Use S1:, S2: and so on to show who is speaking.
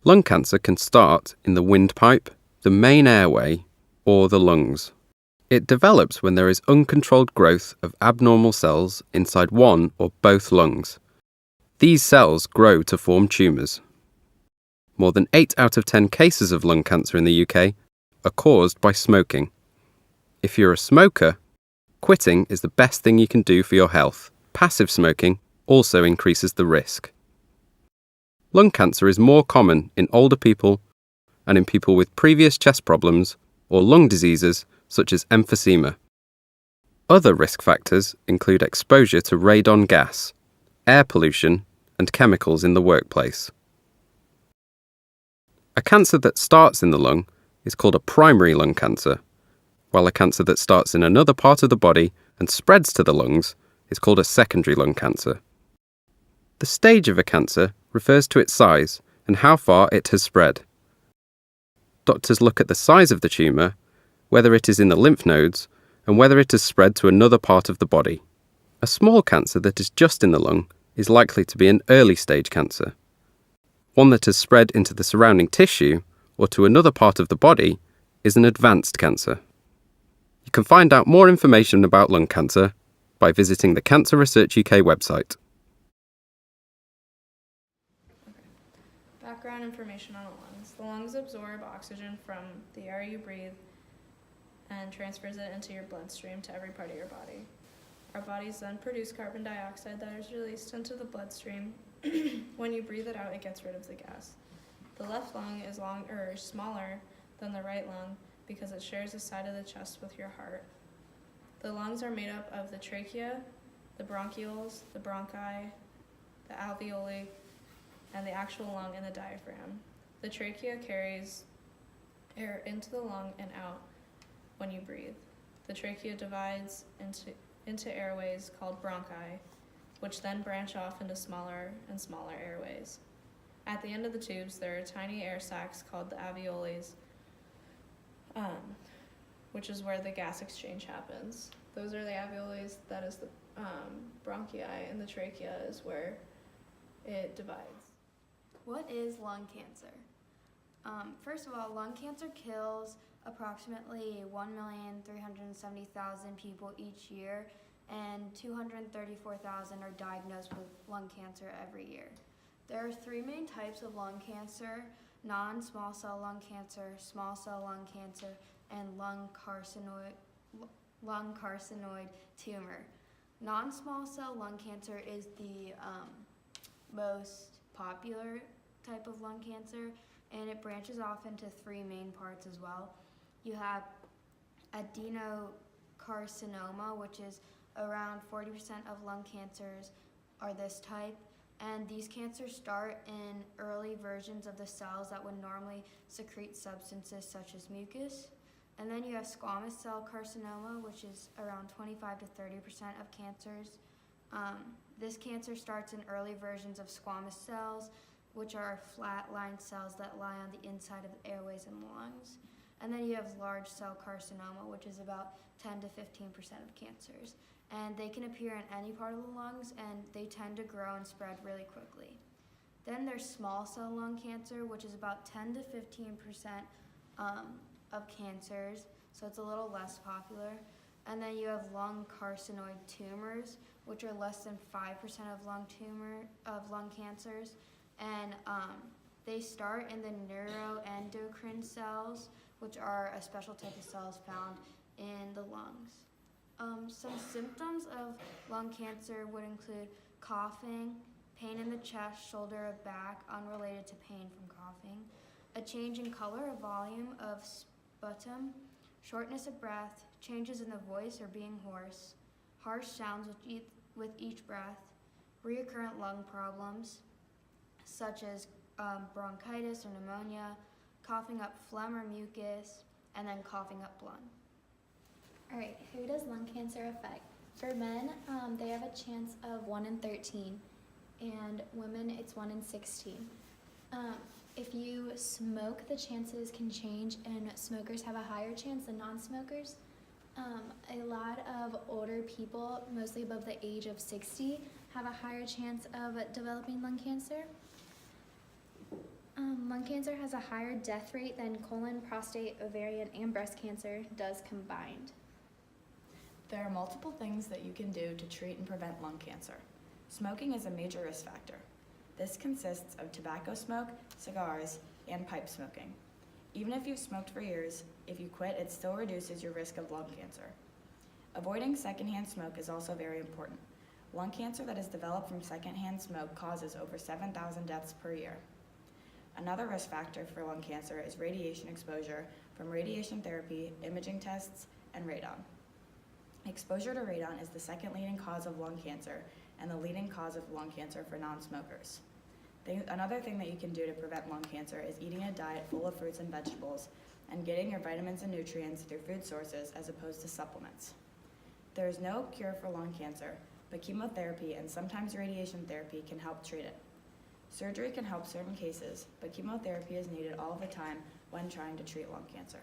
S1: Lung cancer can start in the windpipe, the main airway, or the lungs. It develops when there is uncontrolled growth of abnormal cells inside one or both lungs. These cells grow to form tumours. More than 8 out of 10 cases of lung cancer in the UK are caused by smoking. If you're a smoker, quitting is the best thing you can do for your health. Passive smoking also increases the risk. Lung cancer is more common in older people and in people with previous chest problems or lung diseases such as emphysema. Other risk factors include exposure to radon gas, air pollution, and chemicals in the workplace. A cancer that starts in the lung is called a primary lung cancer, while a cancer that starts in another part of the body and spreads to the lungs is called a secondary lung cancer. The stage of a cancer refers to its size and how far it has spread. Doctors look at the size of the tumour, whether it is in the lymph nodes, and whether it has spread to another part of the body. A small cancer that is just in the lung is likely to be an early stage cancer. One that has spread into the surrounding tissue or to another part of the body is an advanced cancer. You can find out more information about lung cancer by visiting the Cancer Research UK website.
S2: Background information on the lungs. The lungs absorb oxygen from the air you breathe and transfers it into your bloodstream to every part of your body. Our bodies then produce carbon dioxide that is released into the bloodstream. When you breathe it out, it gets rid of the gas. The left lung is smaller than the right lung because it shares the side of the chest with your heart. The lungs are made up of the trachea, the bronchioles, the bronchi, the alveoli, and the actual lung and the diaphragm. The trachea carries air into the lung and out when you breathe. The trachea divides into airways called bronchi, which then branch off into smaller and smaller airways. At the end of the tubes, there are tiny air sacs called the alveoles, which is where the gas exchange happens. Those are the alveoles, that is the bronchi, and the trachea is where it divides.
S3: What is lung cancer? First of all, lung cancer kills approximately 1,370,000 people each year, and 234,000 are diagnosed with lung cancer every year. There are 3 main types of lung cancer: non-small cell lung cancer, small cell lung cancer, and lung carcinoid tumor. Non-small cell lung cancer is the most popular type of lung cancer, and it branches off into 3 main parts as well. You have adenocarcinoma, which is around 40% of lung cancers are this type, and these cancers start in early versions of the cells that would normally secrete substances such as mucus. And then you have squamous cell carcinoma, which is around 25 to 30% of cancers. This cancer starts in early versions of squamous cells, which are flat-lined cells that lie on the inside of the airways and lungs. And then you have large cell carcinoma, which is about 10 to 15% of cancers. And they can appear in any part of the lungs, and they tend to grow and spread really quickly. Then there's small cell lung cancer, which is about 10 to 15% of cancers, so it's a little less popular. And then you have lung carcinoid tumors, which are less than 5% of lung cancers, and they start in the neuroendocrine cells, which are a special type of cells found in the lungs. Some symptoms of lung cancer would include coughing, pain in the chest, shoulder, or back unrelated to pain from coughing, a change in color or volume of sputum, shortness of breath, changes in the voice or being hoarse, harsh sounds with each breath, recurrent lung problems such as bronchitis or pneumonia, coughing up phlegm or mucus, and then coughing up blood.
S4: All right, who does lung cancer affect? For men, they have a chance of 1 in 13, and women, it's 1 in 16. If you smoke, the chances can change, and smokers have a higher chance than non-smokers. A lot of older people, mostly above the age of 60, have a higher chance of developing lung cancer. Lung cancer has a higher death rate than colon, prostate, ovarian, and breast cancer does combined.
S5: There are multiple things that you can do to treat and prevent lung cancer. Smoking is a major risk factor. This consists of tobacco smoke, cigars, and pipe smoking. Even if you've smoked for years, if you quit, it still reduces your risk of lung cancer. Avoiding secondhand smoke is also very important. Lung cancer that is developed from secondhand smoke causes over 7,000 deaths per year. Another risk factor for lung cancer is radiation exposure from radiation therapy, imaging tests, and radon. Exposure to radon is the second leading cause of lung cancer and the leading cause of lung cancer for non-smokers. Another thing that you can do to prevent lung cancer is eating a diet full of fruits and vegetables and getting your vitamins and nutrients through food sources as opposed to supplements. There is no cure for lung cancer, but chemotherapy and sometimes radiation therapy can help treat it. Surgery can help certain cases, but chemotherapy is needed all the time when trying to treat lung cancer.